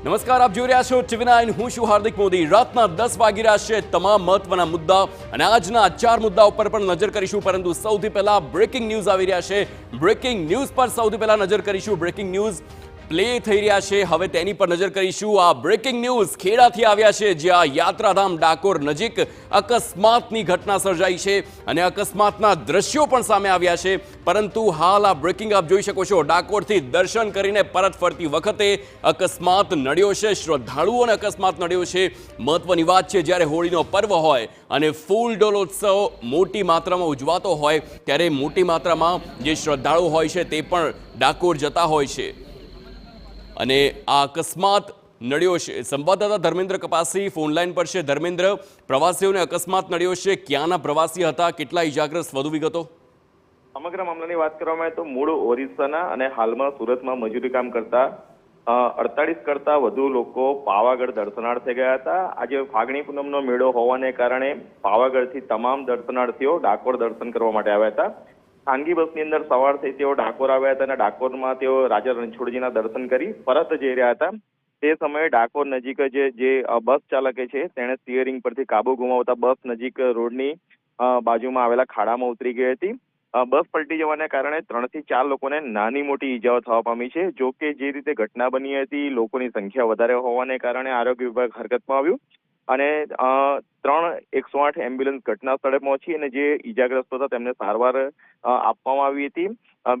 નમસ્કાર, આપ જોઈ રહ્યા છો TV9. હું છું હાર્દિક મોદી. રાતના 10 વાગી રહ્યા છે. તમામ મહત્વના મુદ્દા અને આજના 4 મુદ્દા ઉપર પણ નજર કરીશું, પરંતુ સૌથી પહેલા બ્રેકિંગ ન્યૂઝ આવી રહ્યા છે. બ્રેકિંગ ન્યૂઝ પર સૌથી પહેલા નજર કરીશું. બ્રેકિંગ ન્યૂઝ પ્લે થઈ રહ્યા છે, હવે તેની પર નજર કરીશું. આ બ્રેકિંગ ન્યૂઝ ખેડાથી આવ્યા છે, જ્યાં યાત્રાધામ ડાકોર નજીક અકસ્માતની ઘટના સર્જાઈ છે અને અકસ્માતના દ્રશ્યો પણ સામે આવ્યા છે. પરંતુ હાલ આ બ્રેકિંગ આપ જોઈ શકો છો. ડાકોરથી દર્શન કરીને પરત ફરતી વખતે અકસ્માત નડ્યો છે, શ્રદ્ધાળુઓને અકસ્માત નડ્યો છે. મહત્વની વાત છે, જ્યારે હોળીનો પર્વ હોય અને ફૂલ ડોલોત્સવ મોટી માત્રામાં ઉજવાતો હોય, ત્યારે મોટી માત્રામાં જે શ્રદ્ધાળુ હોય છે તે પણ ડાકોર જતા હોય છે અને આ અકસ્માત નડ્યો છે. સંવાદદાતા ધર્મેન્દ્ર કપાસી ફોનલાઈન પર છે. ધર્મેન્દ્ર, પ્રવાસીઓને અકસ્માત નડ્યો છે, ક્યાંના પ્રવાસી હતા, કેટલા ઇજાગ્રસ્ત, વધુ વિગતો? સમગ્ર મામલાની વાત કરવામાં આવે તો મૂળ ઓરિસ્સાના અને હાલમાં સુરતમાં મજૂરી કામ કરતા 48 કરતા વધુ લોકો પાવાગઢ દર્શનાર્થે ગયા હતા. આજે ફાગણી પૂનમનો મેળો હોવાને કારણે પાવાગઢથી તમામ દર્શનાર્થીઓ ડાકોર દર્શન કરવા માટે આવ્યા હતા. ખાનગી બસની અંદર સવાર થઈ તેઓ ડાકોર આવ્યા હતા અને ડાકોરમાં તેઓ રાજા રણછોડજીના દર્શન કરી પરત જઈ રહ્યા હતા. તે સમયે ડાકોર નજીક જે બસ ચાલકે છે તેણે સ્ટીયરિંગ પરથી કાબુ ગુમાવતા બસ નજીક રોડની બાજુમાં આવેલા ખાડામાં ઉતરી ગઈ હતી. બસ પલટી જવાને કારણે 3 થી 4 લોકોને નાની મોટી ઈજાઓ થવા પામી છે. જો કે જે રીતે ઘટના બની હતી, લોકોની સંખ્યા વધારે હોવાને કારણે આરોગ્ય વિભાગ હરકતમાં આવ્યું અને 3 108 એમ્બ્યુલન્સ ઘટના સ્થળે પહોંચી અને જે ઈજાગ્રસ્તો હતા તેમને સારવાર આપવામાં આવી હતી.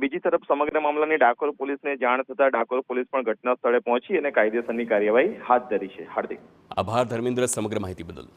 બીજી તરફ સમગ્ર મામલાની ડાકોર પોલીસને જાણ થતા ડાકોર પોલીસ પણ ઘટના સ્થળે પહોંચી અને કાયદેસરની કાર્યવાહી હાથ ધરી છે. હાર્દિક આભાર ધર્મેન્દ્ર, સમગ્ર માહિતી બદલ.